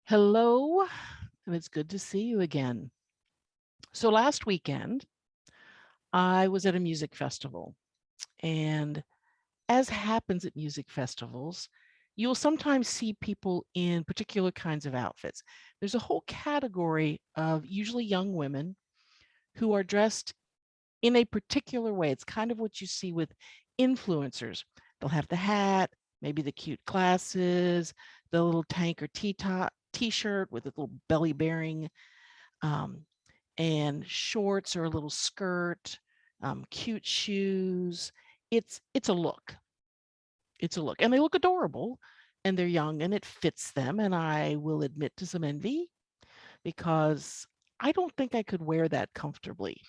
Hello, and it's good to see you again. So last weekend, I was at a music festival, and as happens at music festivals, you'll sometimes see people in particular kinds of outfits. There's a whole category of usually young women who are dressed in a particular way. It's kind of what you see with influencers. They'll have the hat, maybe the cute glasses, the little tank or t-shirt with a little belly bearing, um, and shorts or a little skirt, cute shoes. It's a look. It's a look, and they look adorable, and they're young, and it fits them. And I will admit to some envy because I don't think I could wear that comfortably.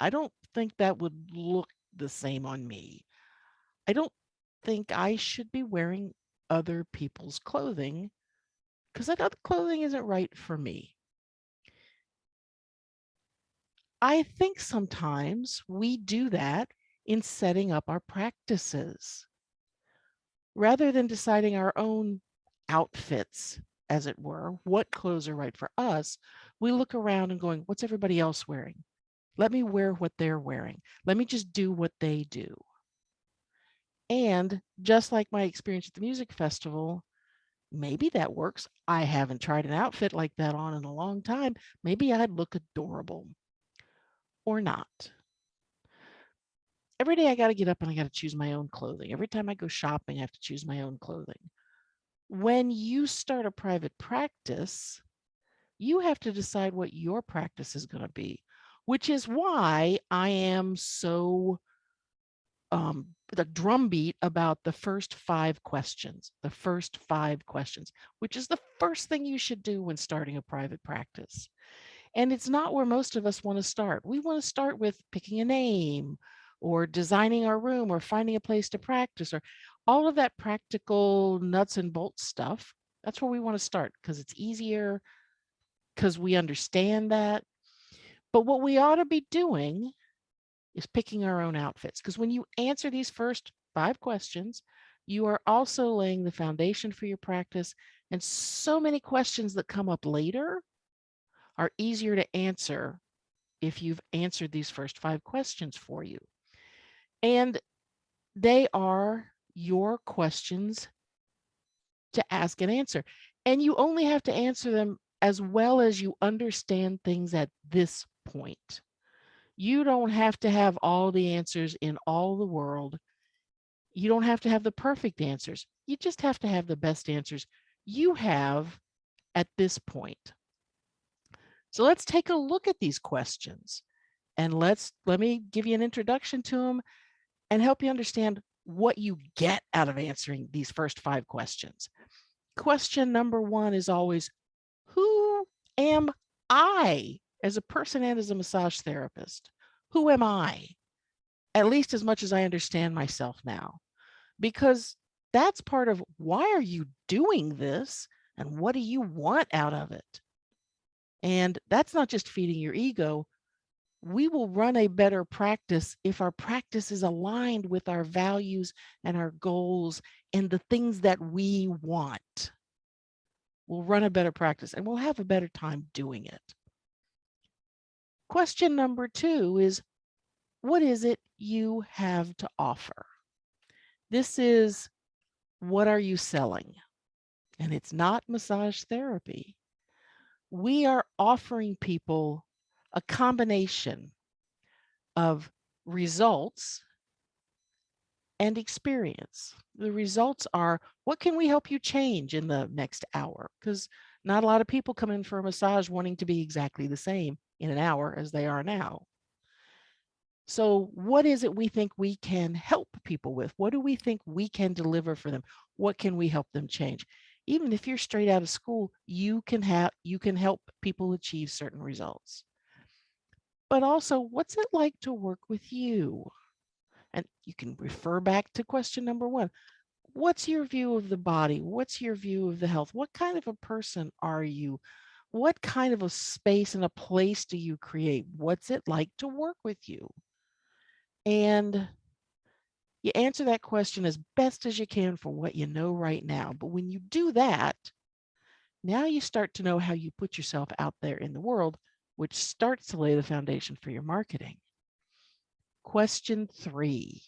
I don't think that would look the same on me. I don't think I should be wearing other people's clothing because that other clothing isn't right for me. I think sometimes we do that in setting up our practices. Rather than deciding our own outfits, as it were, what clothes are right for us, we look around and going, what's everybody else wearing? Let me wear what they're wearing. Let me just do what they do. And just like my experience at the music festival, maybe that works. I haven't tried an outfit like that on in a long time. Maybe I'd look adorable or not. Every day I got to get up and I got to choose my own clothing. Every time I go shopping, I have to choose my own clothing. When you start a private practice, you have to decide what your practice is going to be, which is why I am so the drumbeat about the first 5 questions, which is the first thing you should do when starting a private practice. And it's not where most of us want to start. We want to start with picking a name or designing our room or finding a place to practice or all of that practical nuts and bolts stuff. That's where we want to start because it's easier, because we understand that. But what we ought to be doing is picking our own outfits. Because when you answer these first 5 questions, you are also laying the foundation for your practice. And so many questions that come up later are easier to answer if you've answered these first 5 questions for you. And they are your questions to ask and answer. And you only have to answer them as well as you understand things at this point. You don't have to have all the answers in all the world. You don't have to have the perfect answers. You just have to have the best answers you have at this point. So let's take a look at these questions and let me give you an introduction to them and help you understand what you get out of answering these first 5 questions. Question number 1 is always, who am I as a person and as a massage therapist? Who am I? At least as much as I understand myself now, because that's part of why are you doing this and what do you want out of it? And that's not just feeding your ego. We will run a better practice if our practice is aligned with our values and our goals and the things that we want. We'll run a better practice and we'll have a better time doing it. Question number 2 is, what is it you have to offer? This is, what are you selling? And it's not massage therapy. We are offering people a combination of results and experience. The results are, what can we help you change in the next hour? Because not a lot of people come in for a massage wanting to be exactly the same in an hour as they are now. So what is it we think we can help people with? What do we think we can deliver for them? What can we help them change? Even if you're straight out of school, you can help people achieve certain results. But also, what's it like to work with you? And you can refer back to question number 1. What's your view of the body? What's your view of the health? What kind of a person are you? What kind of a space and a place do you create? What's it like to work with you? And you answer that question as best as you can for what you know right now. But when you do that, Now you start to know how you put yourself out there in the world, which starts to lay the foundation for your marketing. Question 3.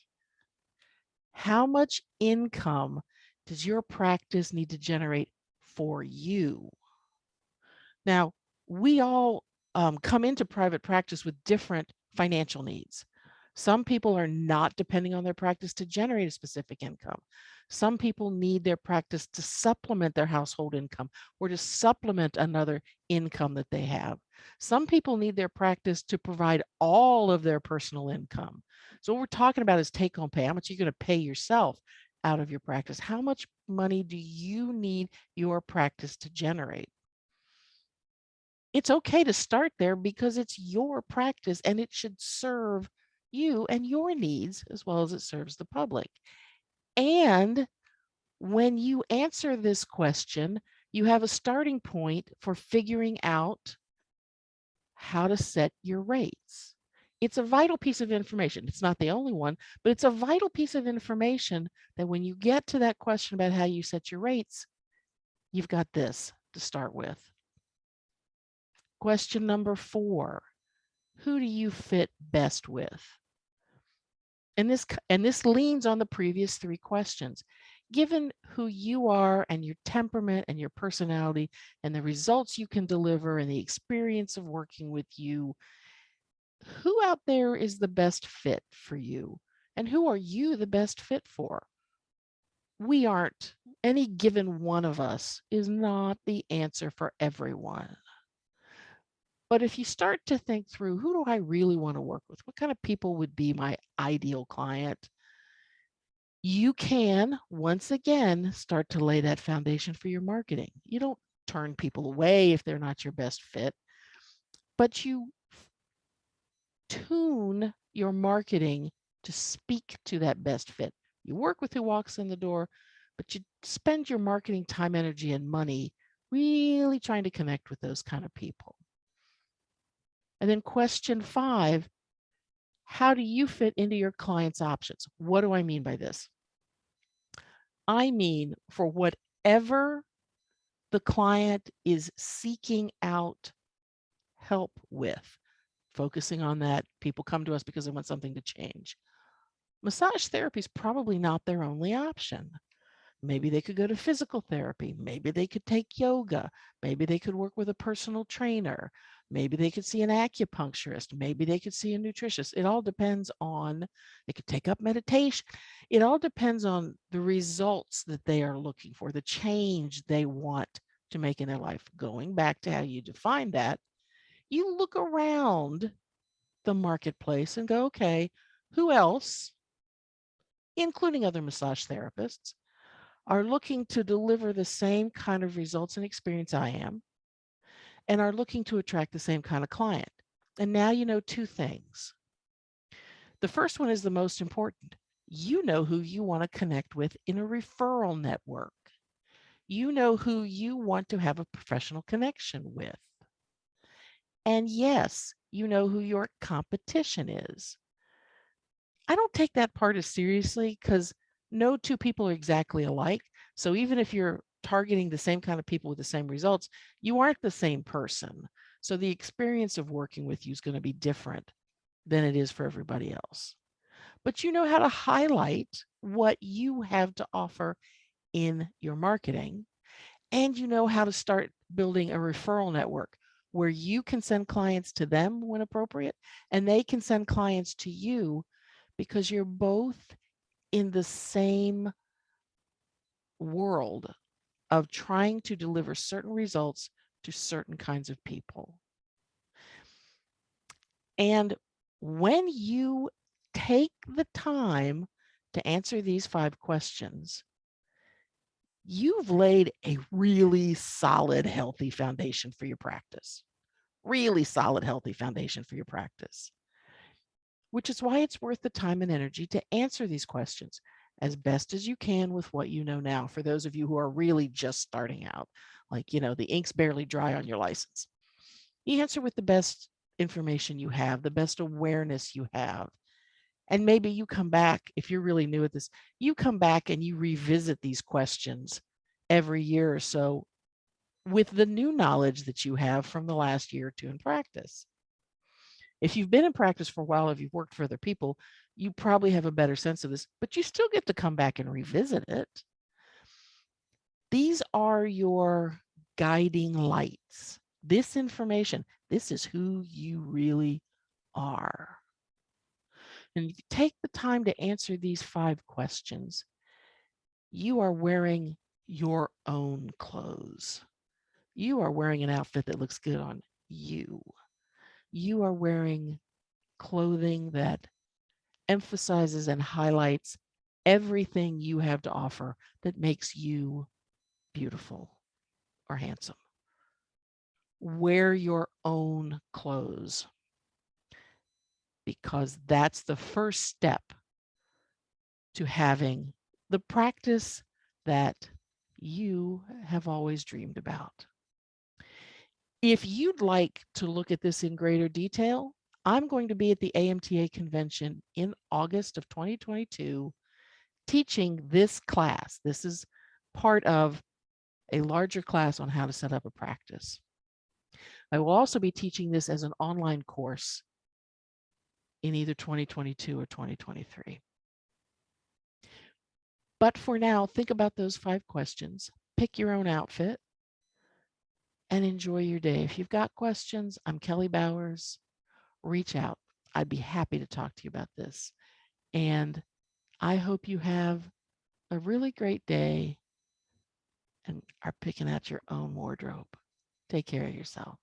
How much income does your practice need to generate for you? Now, we all come into private practice with different financial needs. Some people are not depending on their practice to generate a specific income. Some people need their practice to supplement their household income or to supplement another income that they have. Some people need their practice to provide all of their personal income. So what we're talking about is take-home pay. How much are you going to pay yourself out of your practice? How much money do you need your practice to generate? It's okay to start there because it's your practice and it should serve you and your needs as well as it serves the public. And when you answer this question, you have a starting point for figuring out how to set your rates. It's a vital piece of information. It's not the only one, but it's a vital piece of information that when you get to that question about how you set your rates, you've got this to start with. Question number 4. Who do you fit best with? And this leans on the previous 3 questions. Given who you are and your temperament and your personality and the results you can deliver and the experience of working with you, who out there is the best fit for you? And who are you the best fit for? We aren't. Any given one of us is not the answer for everyone. But if you start to think through, who do I really want to work with? What kind of people would be my ideal client? You can, once again, start to lay that foundation for your marketing. You don't turn people away if they're not your best fit, but you tune your marketing to speak to that best fit. You work with who walks in the door, but you spend your marketing time, energy, and money really trying to connect with those kind of people. And then question 5, how do you fit into your client's options? What do I mean by this? I mean, for whatever the client is seeking out help with, focusing on that, people come to us because they want something to change. Massage therapy is probably not their only option. Maybe they could go to physical therapy. Maybe they could take yoga. Maybe they could work with a personal trainer. Maybe they could see an acupuncturist. Maybe they could see a nutritionist. It all depends on, they could take up meditation. It all depends on the results that they are looking for, the change they want to make in their life. Going back to how you define that, you look around the marketplace and go, okay, who else, including other massage therapists, are looking to deliver the same kind of results and experience I am, and are looking to attract the same kind of client. And now you know 2 things. The first one is the most important. You know who you want to connect with in a referral network. You know who you want to have a professional connection with. And yes, you know who your competition is. I don't take that part as seriously because no 2 people are exactly alike. So even if you're targeting the same kind of people with the same results, you aren't the same person. So the experience of working with you is going to be different than it is for everybody else. But you know how to highlight what you have to offer in your marketing, and you know how to start building a referral network where you can send clients to them when appropriate, and they can send clients to you because you're both in the same world of trying to deliver certain results to certain kinds of people. And when you take the time to answer these 5 questions, you've laid a really solid, healthy foundation for your practice. Really solid, healthy foundation for your practice. Which is why it's worth the time and energy to answer these questions as best as you can with what you know now. For those of you who are really just starting out, like, the ink's barely dry on your license. You answer with the best information you have, the best awareness you have. And maybe you come back, if you're really new at this, you come back and you revisit these questions every year or so with the new knowledge that you have from the last year or two in practice. If you've been in practice for a while, if you've worked for other people, you probably have a better sense of this, but you still get to come back and revisit it. These are your guiding lights. This information, this is who you really are. And if you take the time to answer these 5 questions, you are wearing your own clothes. You are wearing an outfit that looks good on you. You are wearing clothing that emphasizes and highlights everything you have to offer that makes you beautiful or handsome. Wear your own clothes, because that's the first step to having the practice that you have always dreamed about. If you'd like to look at this in greater detail, I'm going to be at the AMTA convention in August of 2022 teaching this class. This is part of a larger class on how to set up a practice. I will also be teaching this as an online course in either 2022 or 2023. But for now, think about those 5 questions, pick your own outfit, and enjoy your day. If you've got questions, I'm Kelly Bowers. Reach out. I'd be happy to talk to you about this. And I hope you have a really great day and are picking out your own wardrobe. Take care of yourself.